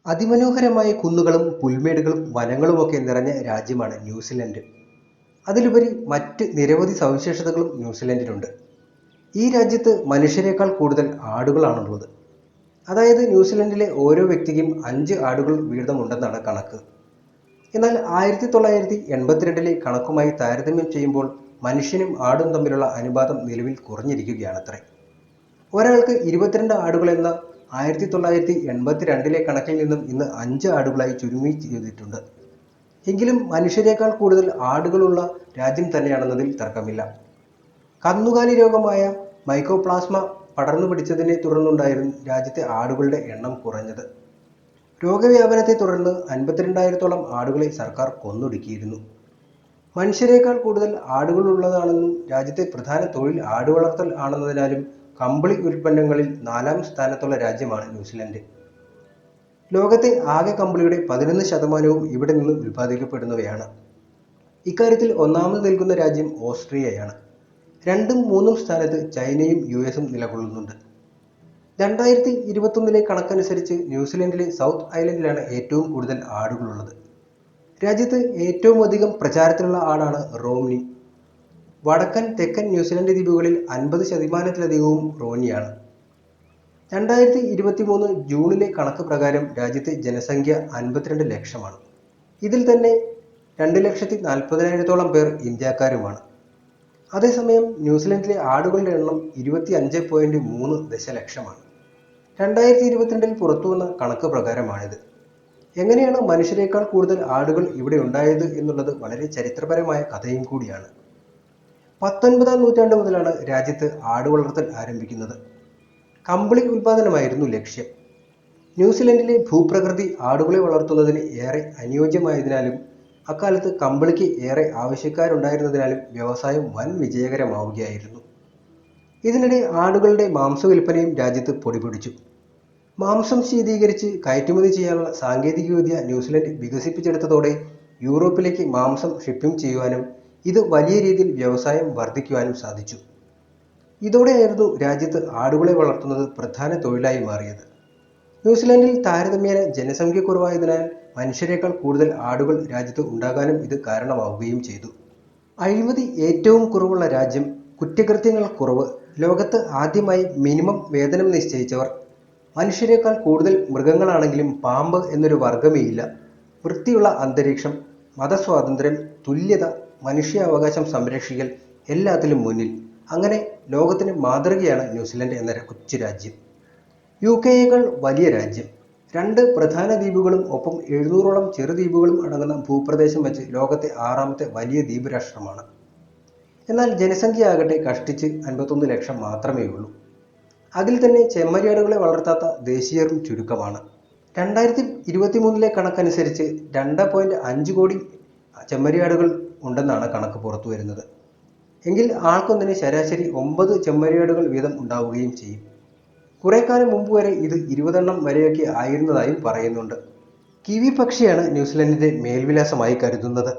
അതിമനോഹരമായ കുന്നുകളും പുൽമേടുകളും വനങ്ങളുമൊക്കെ നിറഞ്ഞ രാജ്യമാണ് ന്യൂസിലൻഡ്. അതിലുപരി മറ്റ് നിരവധി സവിശേഷതകളും ന്യൂസിലൻഡിനുണ്ട്. ഈ രാജ്യത്ത് മനുഷ്യരെക്കാൾ കൂടുതൽ ആടുകളാണുള്ളത്. അതായത് ന്യൂസിലൻഡിലെ ഓരോ വ്യക്തിക്കും 5 ആടുകൾ വീതമുണ്ടെന്നാണ് കണക്ക്. എന്നാൽ 1982 കണക്കുമായി താരതമ്യം ചെയ്യുമ്പോൾ മനുഷ്യനും ആടും തമ്മിലുള്ള അനുപാതം നിലവിൽ കുറഞ്ഞിരിക്കുകയാണത്രേ. ഒരാൾക്ക് 22 ആടുകൾ എന്ന 1982 കണക്കിൽ നിന്നും ഇന്ന് 5 ആടുകളായി ചുരുങ്ങി ചെയ്തിട്ടുണ്ട്. എങ്കിലും മനുഷ്യരെക്കാൾ കൂടുതൽ ആടുകളുള്ള രാജ്യം തന്നെയാണെന്നതിൽ തർക്കമില്ല. കന്നുകാലി രോഗമായ മൈക്കോപ്ലാസ്മ പടർന്നു പിടിച്ചതിനെ തുടർന്നുണ്ടായിരുന്നു രാജ്യത്തെ ആടുകളുടെ എണ്ണം കുറഞ്ഞത്. രോഗവ്യാപനത്തെ തുടർന്ന് 52,000-ഓളം ആടുകളെ സർക്കാർ കൊന്നൊടുക്കിയിരുന്നു. മനുഷ്യരെക്കാൾ കൂടുതൽ ആടുകളുള്ളതാണെന്നും രാജ്യത്തെ പ്രധാന തൊഴിൽ ആടുവളർത്തൽ ആണെന്നതിനാലും കമ്പിളി ഉൽപ്പന്നങ്ങളിൽ 4-ാം സ്ഥാനത്തുള്ള രാജ്യമാണ് ന്യൂസിലൻഡ്. ലോകത്തെ ആകെ കമ്പിളിയുടെ 11% ഇവിടെ നിന്ന് ഉൽപ്പാദിക്കപ്പെടുന്നവയാണ്. ഇക്കാര്യത്തിൽ ഒന്നാമത് നിൽക്കുന്ന രാജ്യം ഓസ്ട്രിയയാണ്. 2ഉം 3ഉം സ്ഥാനത്ത് ചൈനയും US-ഉം നിലകൊള്ളുന്നുണ്ട്. 2021 കണക്കനുസരിച്ച് ന്യൂസിലൻഡിലെ സൗത്ത് ഐലൻഡിലാണ് ഏറ്റവും കൂടുതൽ ആടുകളുള്ളത്. രാജ്യത്ത് ഏറ്റവും അധികം പ്രചാരത്തിലുള്ള ആടാണ് റോംനി. വടക്കൻ തെക്കൻ ന്യൂസിലൻഡ് ദ്വീപുകളിൽ 50%-ലധികവും റോനിയാണ്. 2023 ജൂണിലെ കണക്ക് പ്രകാരം രാജ്യത്തെ ജനസംഖ്യ 52 ലക്ഷമാണ്. ഇതിൽ തന്നെ 2,40,000-ഓളം പേർ ഇന്ത്യക്കാരുമാണ്. അതേസമയം ന്യൂസിലൻഡിലെ ആടുകളുടെ എണ്ണം 25.3 ദശലക്ഷമാണ്. 2022 പുറത്തുവന്ന കണക്ക് പ്രകാരമാണിത്. എങ്ങനെയാണ് മനുഷ്യരെക്കാൾ കൂടുതൽ ആടുകൾ ഇവിടെ ഉണ്ടായത് എന്നുള്ളത് വളരെ ചരിത്രപരമായ കഥയും കൂടിയാണ്. 19-ാം നൂറ്റാണ്ട് മുതലാണ് രാജ്യത്ത് ആടുവളർത്തൽ ആരംഭിക്കുന്നത്. കമ്പിളി ഉൽപാദനമായിരുന്നു ലക്ഷ്യം. ന്യൂസിലൻഡിലെ ഭൂപ്രകൃതി ആടുകളെ വളർത്തുന്നതിന് ഏറെ അനുയോജ്യമായതിനാലും അക്കാലത്ത് കമ്പിളിക്ക് ഏറെ ആവശ്യക്കാരുണ്ടായിരുന്നതിനാലും വ്യവസായം വൻ വിജയകരമാവുകയായിരുന്നു. ഇതിനിടെ ആടുകളുടെ മാംസ വിൽപ്പനയും രാജ്യത്ത് പൊടിപൊടിച്ചു. മാംസം ശീതീകരിച്ച് കയറ്റുമതി ചെയ്യാനുള്ള സാങ്കേതികവിദ്യ ന്യൂസിലൻഡ് വികസിപ്പിച്ചെടുത്തതോടെ യൂറോപ്പിലേക്ക് മാംസം ഷിപ്പിംഗ് ചെയ്യുവാനും ഇത് വലിയ രീതിയിൽ വ്യവസായം വർദ്ധിക്കുവാനും സാധിച്ചു. ഇതോടെയായിരുന്നു രാജ്യത്ത് ആടുകളെ വളർത്തുന്നത് പ്രധാന തൊഴിലായി മാറിയത്. ന്യൂസിലൻഡിൽ താരതമ്യേന ജനസംഖ്യ കുറവായതിനാൽ മനുഷ്യരെക്കാൾ കൂടുതൽ ആടുകൾ രാജ്യത്ത് ഉണ്ടാകാനും ഇത് കാരണമാവുകയും ചെയ്തു. അഴിമതി ഏറ്റവും കുറവുള്ള രാജ്യം, കുറ്റകൃത്യങ്ങൾ കുറവ്, ലോകത്ത് ആദ്യമായി മിനിമം വേതനം നിശ്ചയിച്ചവർ, മനുഷ്യരെക്കാൾ കൂടുതൽ മൃഗങ്ങളാണെങ്കിലും പാമ്പ് എന്നൊരു വർഗമേയില്ല, വൃത്തിയുള്ള അന്തരീക്ഷം, മതസ്വാതന്ത്ര്യം, തുല്യത, മനുഷ്യാവകാശം സംരക്ഷിക്കൽ, എല്ലാത്തിലും മുന്നിൽ. അങ്ങനെ ലോകത്തിന് മാതൃകയാണ് ന്യൂസിലൻഡ് എന്ന കൊച്ചു രാജ്യം. UK-യേക്കാൾ വലിയ രാജ്യം, 2 പ്രധാന ദ്വീപുകളും ഒപ്പം 700-ഓളം ചെറുദ്വീപുകളും അടങ്ങുന്ന ഭൂപ്രദേശം വെച്ച് ലോകത്തെ 6ാമത്തെ വലിയ ദ്വീപ് രാഷ്ട്രമാണ്. എന്നാൽ ജനസംഖ്യ ആകട്ടെ കഷ്ടിച്ച് 51 ലക്ഷം മാത്രമേ ഉള്ളൂ. അതിൽ തന്നെ ചെമ്മരിയാടുകളെ വളർത്താത്ത ദേശീയരും ചുരുക്കമാണ്. 2023 കണക്കനുസരിച്ച് 2.5 കോടി ചെമ്മരിയാടുകൾ ഉണ്ടെന്നാണ് കണക്ക് പുറത്തു വരുന്നത്. എങ്കിൽ ആൾക്കൊന്നിന് ശരാശരി 9 ചെമ്മരിയാടുകൾ വീതം ഉണ്ടാവുകയും ചെയ്യും. കുറെ കാലം മുമ്പ് വരെ ഇത് 20 എണ്ണം വരെയൊക്കെ ആയിരുന്നതായും പറയുന്നുണ്ട്. കിവി പക്ഷിയാണ് ന്യൂസിലൻഡിന്റെ മേൽവിലാസമായി കരുതുന്നത്.